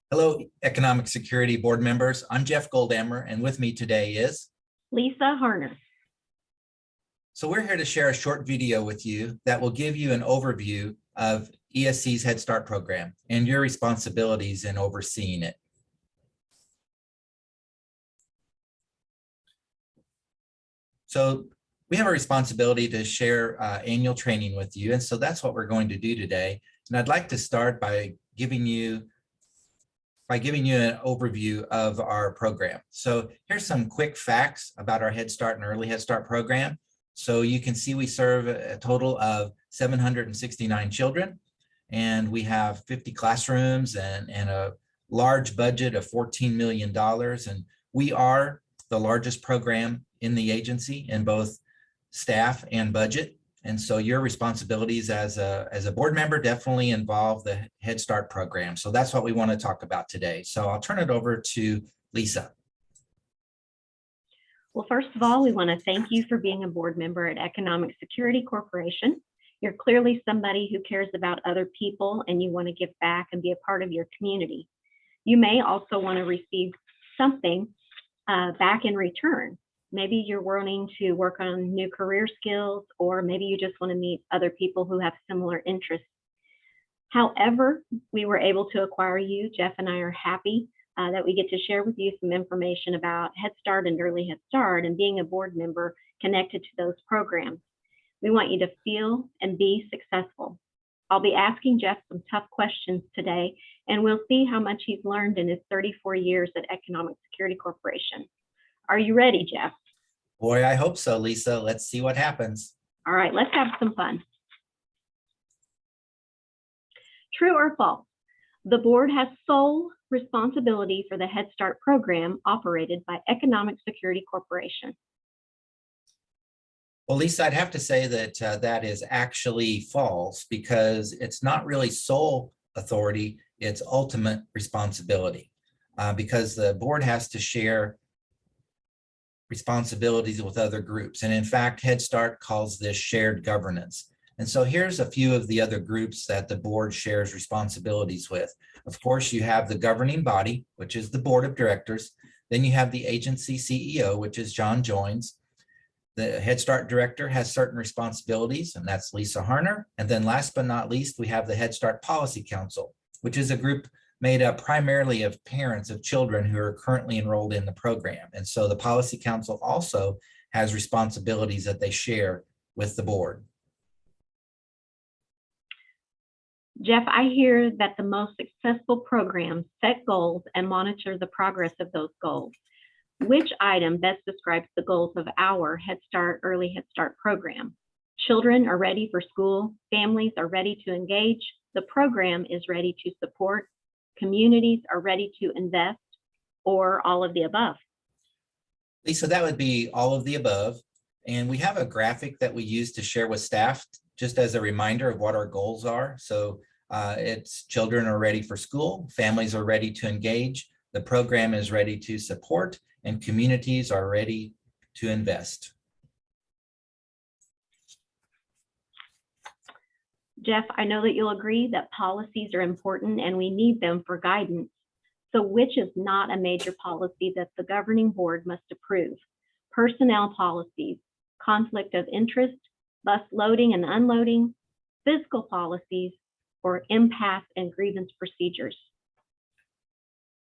Hello, Economic Security Board members. I'm Jeff Goldammer, and with me today is Lisa Harner. So we're here to share a short video with you that will give you an overview of ESC's Head Start program and your responsibilities in overseeing it. So we have a responsibility to share annual training with you, and so that's what we're going to do today. And I'd like to start by giving you an overview of our program. So here's some quick facts about our Head Start and Early Head Start program. So you can see we serve a total of 769 children, and we have 50 classrooms and a large budget of $14 million. And we are the largest program in the agency in both staff and budget. And so your responsibilities as a board member definitely involve the Head Start program. So that's what we want to talk about today. So I'll turn it over to Lisa. Well, first of all, we want to thank you for being a board member at Economic Security Corporation. You're clearly somebody who cares about other people and you want to give back and be a part of your community. You may also want to receive something back in return. Maybe you're wanting to work on new career skills, or maybe you just want to meet other people who have similar interests. However, we were able to acquire you. Jeff and I are happy that we get to share with you some information about Head Start and Early Head Start and being a board member connected to those programs. We want you to feel and be successful. I'll be asking Jeff some tough questions today, and we'll see how much he's learned in his 34 years at Economic Security Corporation. Are you ready, Jeff? Boy, I hope so, Lisa. Let's see what happens. All right, let's have some fun. True or false? The board has sole responsibility for the Head Start program operated by Economic Security Corporation. Well, Lisa, I'd have to say that that is actually false, because it's not really sole authority, it's ultimate responsibility, because the board has to share responsibilities with other groups. And in fact, Head Start calls this shared governance. And so here's a few of the other groups that the board shares responsibilities with. Of course, you have the governing body, which is the board of directors. Then you have the agency CEO, which is John Joins. The Head Start director has certain responsibilities, and that's Lisa Harner. And then last but not least, we have the Head Start Policy Council, which is a group made up primarily of parents of children who are currently enrolled in the program. And so the Policy Council also has responsibilities that they share with the board. Jeff, I hear that the most successful programs set goals and monitor the progress of those goals. Which item best describes the goals of our Head Start, Early Head Start program? Children are ready for school, families are ready to engage, the program is ready to support, communities are ready to invest, or all of the above? Lisa, that would be all of the above. And we have a graphic that we use to share with staff just as a reminder of what our goals are. So it's children are ready for school, families are ready to engage, the program is ready to support, and communities are ready to invest. Jeff, I know that you'll agree that policies are important and we need them for guidance. So which is not a major policy that the governing board must approve? Personnel policies, conflict of interest, bus loading and unloading, fiscal policies, or impasse and grievance procedures?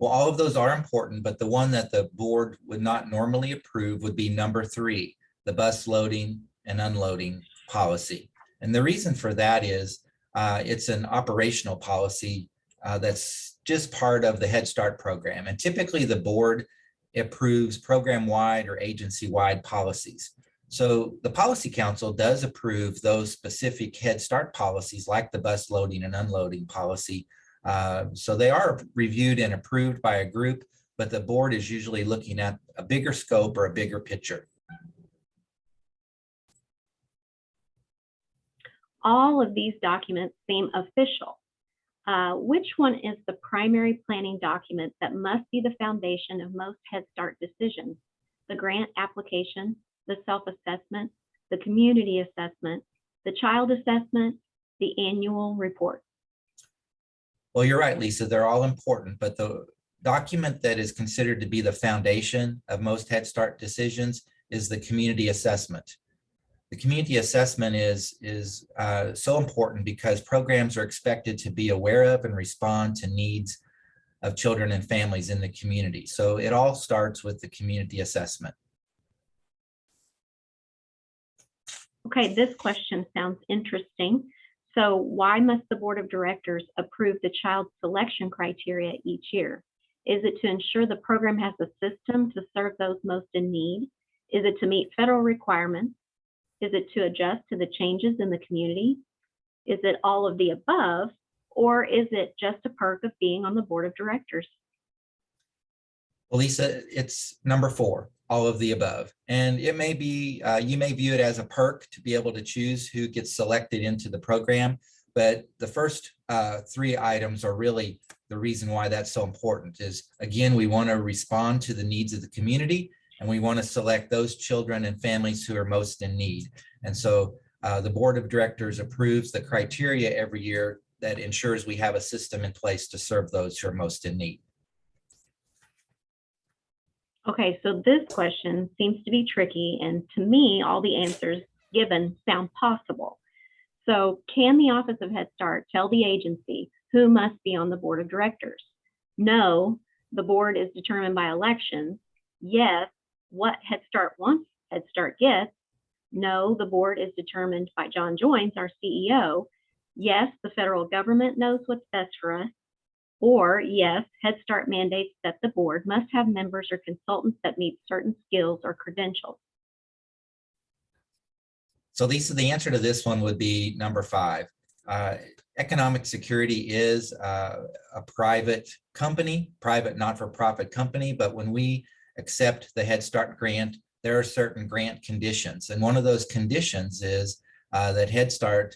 Well, all of those are important, but the one that the board would not normally approve would be number 3, the bus loading and unloading policy. And the reason for that is it's an operational policy that's just part of the Head Start program. And typically the board approves program-wide or agency-wide policies. So the Policy Council does approve those specific Head Start policies like the bus loading and unloading policy. So they are reviewed and approved by a group, but the board is usually looking at a bigger scope or a bigger picture. All of these documents seem official. Which one is the primary planning document that must be the foundation of most Head Start decisions? The grant application, the self-assessment, the community assessment, the child assessment, the annual report? Well, you're right, Lisa, they're all important, but the document that is considered to be the foundation of most Head Start decisions is the community assessment. The community assessment is so important because programs are expected to be aware of and respond to needs of children and families in the community. So it all starts with the community assessment. Okay, this question sounds interesting. So why must the board of directors approve the child selection criteria each year? Is it to ensure the program has a system to serve those most in need? Is it to meet federal requirements? Is it to adjust to the changes in the community? Is it all of the above? Or is it just a perk of being on the board of directors? Well, Lisa, it's number 4, all of the above. And it may be, you may view it as a perk to be able to choose who gets selected into the program. But the first 3 items are really the reason why that's so important is, again, we want to respond to the needs of the community, and we want to select those children and families who are most in need. And so the board of directors approves the criteria every year that ensures we have a system in place to serve those who are most in need. Okay, so this question seems to be tricky, and to me, all the answers given sound possible. So can the Office of Head Start tell the agency who must be on the board of directors? No, the board is determined by elections. Yes, what Head Start wants, Head Start gets. No, the board is determined by John Joines, our CEO. Yes, the federal government knows what's best for us. Or yes, Head Start mandates that the board must have members or consultants that meet certain skills or credentials. So Lisa, the answer to this one would be number 5. Economic Security is a private company, private not-for-profit company, but when we accept the Head Start grant, there are certain grant conditions. And one of those conditions is that Head Start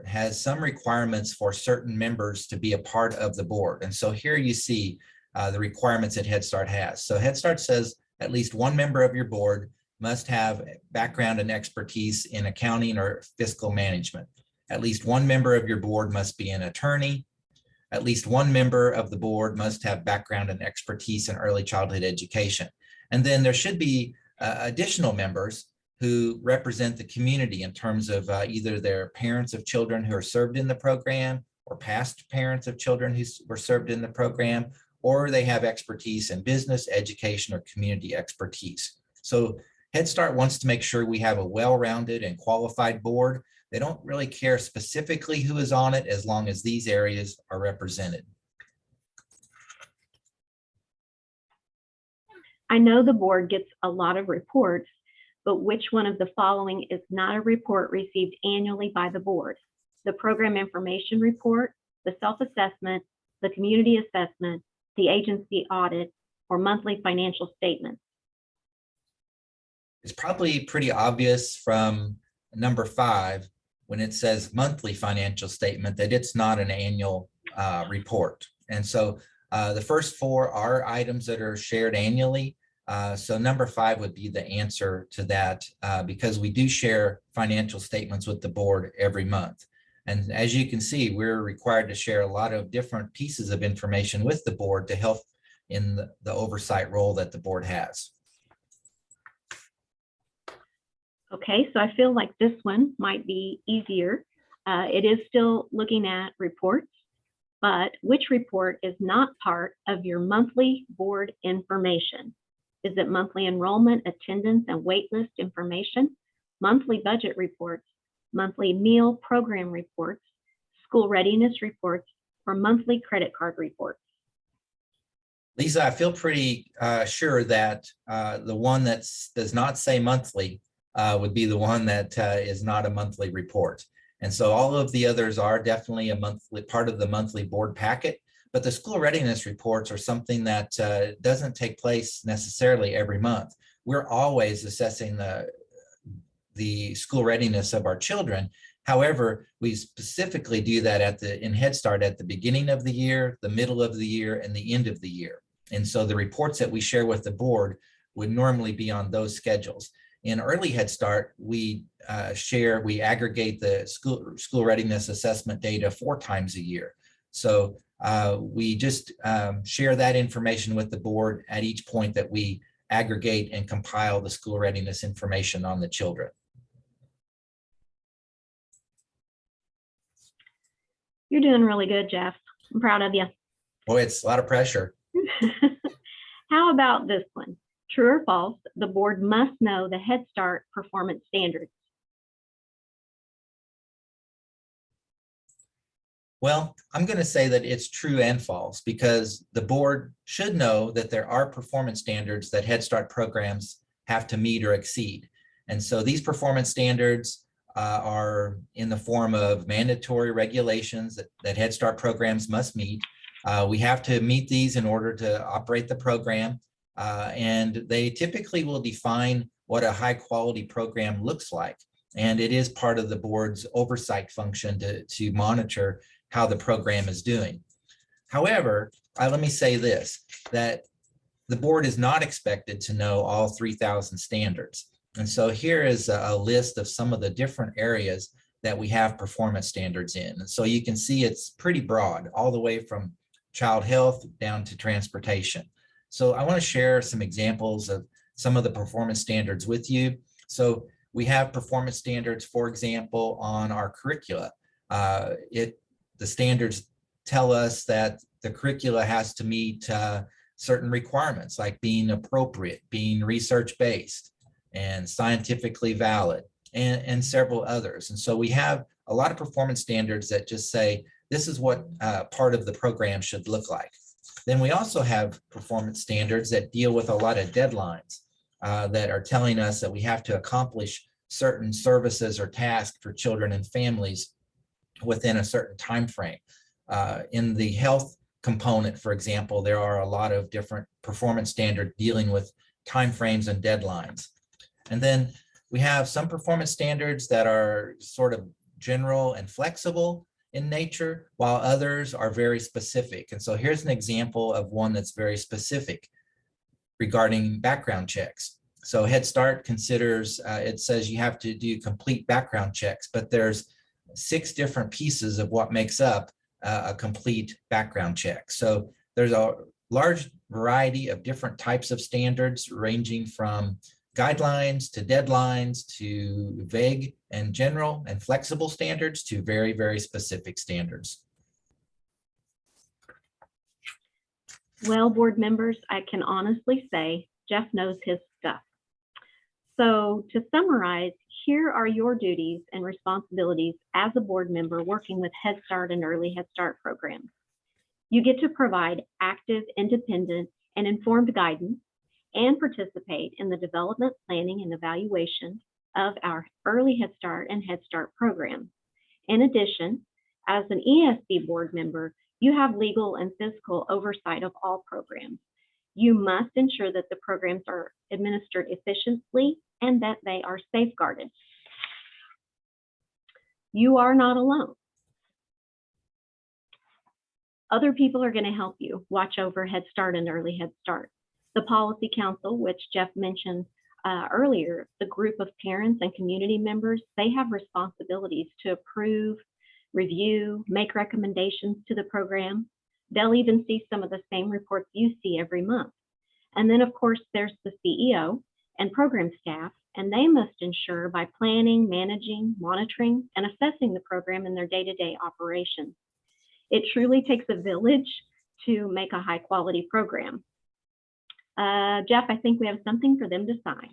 has some requirements for certain members to be a part of the board. And so here you see the requirements that Head Start has. So Head Start says at least one member of your board must have background and expertise in accounting or fiscal management. At least one member of your board must be an attorney. At least one member of the board must have background and expertise in early childhood education. And then there should be additional members who represent the community in terms of either their parents of children who are served in the program, or past parents of children who were served in the program, or they have expertise in business, education, or community expertise. So Head Start wants to make sure we have a well-rounded and qualified board. They don't really care specifically who is on it as long as these areas are represented. I know the board gets a lot of reports, but which one of the following is not a report received annually by the board? The program information report, the self-assessment, the community assessment, the agency audit, or monthly financial statements? It's probably pretty obvious from number 5 when it says monthly financial statement that it's not an annual report. And so the first 4 are items that are shared annually. So number 5 would be the answer to that because we do share financial statements with the board every month. And as you can see, we're required to share a lot of different pieces of information with the board to help in the oversight role that the board has. Okay, so I feel like this one might be easier. It is still looking at reports, but which report is not part of your monthly board information? Is it monthly enrollment, attendance, and wait list information, monthly budget reports, monthly meal program reports, school readiness reports, or monthly credit card reports? Lisa, I feel pretty sure that the one that does not say monthly would be the one that is not a monthly report. And so all of the others are definitely a monthly part of the monthly board packet, but the school readiness reports are something that doesn't take place necessarily every month. We're always assessing the school readiness of our children. However, we specifically do that in Head Start at the beginning of the year, the middle of the year, and the end of the year. And so the reports that we share with the board would normally be on those schedules. In early Head Start, we aggregate the school readiness assessment data 4 times a year. So We just share that information with the board at each point that we aggregate and compile the school readiness information on the children. You're doing really good, Jeff. I'm proud of you. Boy, it's a lot of pressure. How about this one? True or false, the board must know the Head Start performance standards. Well, I'm going to say that it's true and false, because the board should know that there are performance standards that Head Start programs have to meet or exceed. And so these performance standards are in the form of mandatory regulations that Head Start programs must meet. We have to meet these in order to operate the program. And they typically will define what a high quality program looks like. And it is part of the board's oversight function to monitor how the program is doing. However, let me say this, that the board is not expected to know all 3,000 standards. And so here is a list of some of the different areas that we have performance standards in. And so you can see it's pretty broad, all the way from child health down to transportation. So I want to share some examples of some of the performance standards with you. So we have performance standards, for example, on our curricula. The standards tell us that the curricula has to meet certain requirements, like being appropriate, being research-based, and scientifically valid, and several others. And so we have a lot of performance standards that just say, this is what part of the program should look like. Then we also have performance standards that deal with a lot of deadlines that are telling us that we have to accomplish certain services or tasks for children and families within a certain time frame. In the health component, for example, there are a lot of different performance standards dealing with time frames and deadlines. And then we have some performance standards that are sort of general and flexible in nature, while others are very specific. And so here's an example of one that's very specific regarding background checks. So Head Start considers, it says you have to do complete background checks, but there's 6 different pieces of what makes up a complete background check. So there's a large variety of different types of standards, ranging from guidelines to deadlines to vague and general and flexible standards to very, very specific standards. Well, board members, I can honestly say Jeff knows his stuff. So to summarize, here are your duties and responsibilities as a board member working with Head Start and Early Head Start programs. You get to provide active, independent, and informed guidance and participate in the development, planning, and evaluation of our Early Head Start and Head Start programs. In addition, as an ESD board member, you have legal and fiscal oversight of all programs. You must ensure that the programs are administered efficiently and that they are safeguarded. You are not alone. Other people are going to help you watch over Head Start and Early Head Start. The Policy Council, which Jeff mentioned earlier, the group of parents and community members, they have responsibilities to approve, review, make recommendations to the program. They'll even see some of the same reports you see every month. And then, of course, there's the CEO and program staff, and they must ensure by planning, managing, monitoring, and assessing the program in their day-to-day operations. It truly takes a village to make a high-quality program. Jeff, I think we have something for them to sign.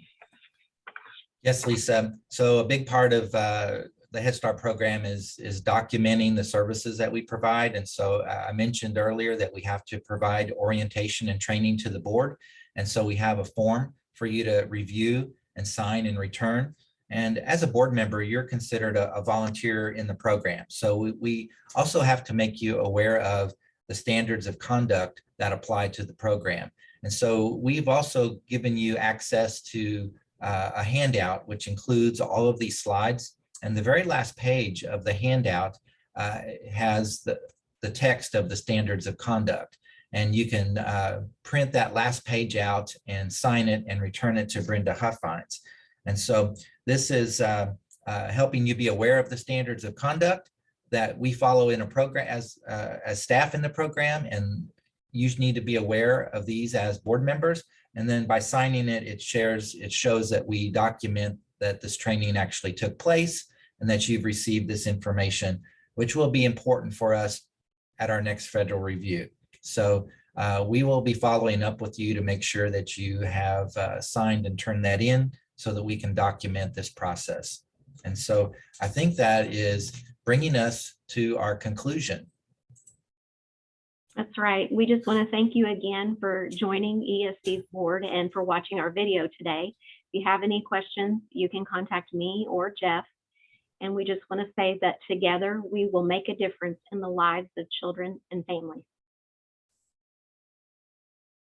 Yes, Lisa. So a big part of the Head Start program is documenting the services that we provide. And so I mentioned earlier that we have to provide orientation and training to the board. And so we have a form for you to review and sign and return. And as a board member, you're considered a volunteer in the program. So we also have to make you aware of the standards of conduct that apply to the program. And so we've also given you access to a handout, which includes all of these slides. And the very last page of the handout has the text of the standards of conduct. And you can print that last page out and sign it and return it to Brenda Huffines. And so this is helping you be aware of the standards of conduct, that we follow in a program as staff in the program, and you need to be aware of these as board members. And then by signing it, it shows that we document that this training actually took place and that you've received this information, which will be important for us at our next federal review. So we will be following up with you to make sure that you have signed and turned that in so that we can document this process. And so I think that is bringing us to our conclusion. That's right. We just want to thank you again for joining ESC's board and for watching our video today. If you have any questions, you can contact me or Jeff. And we just want to say that together we will make a difference in the lives of children and families.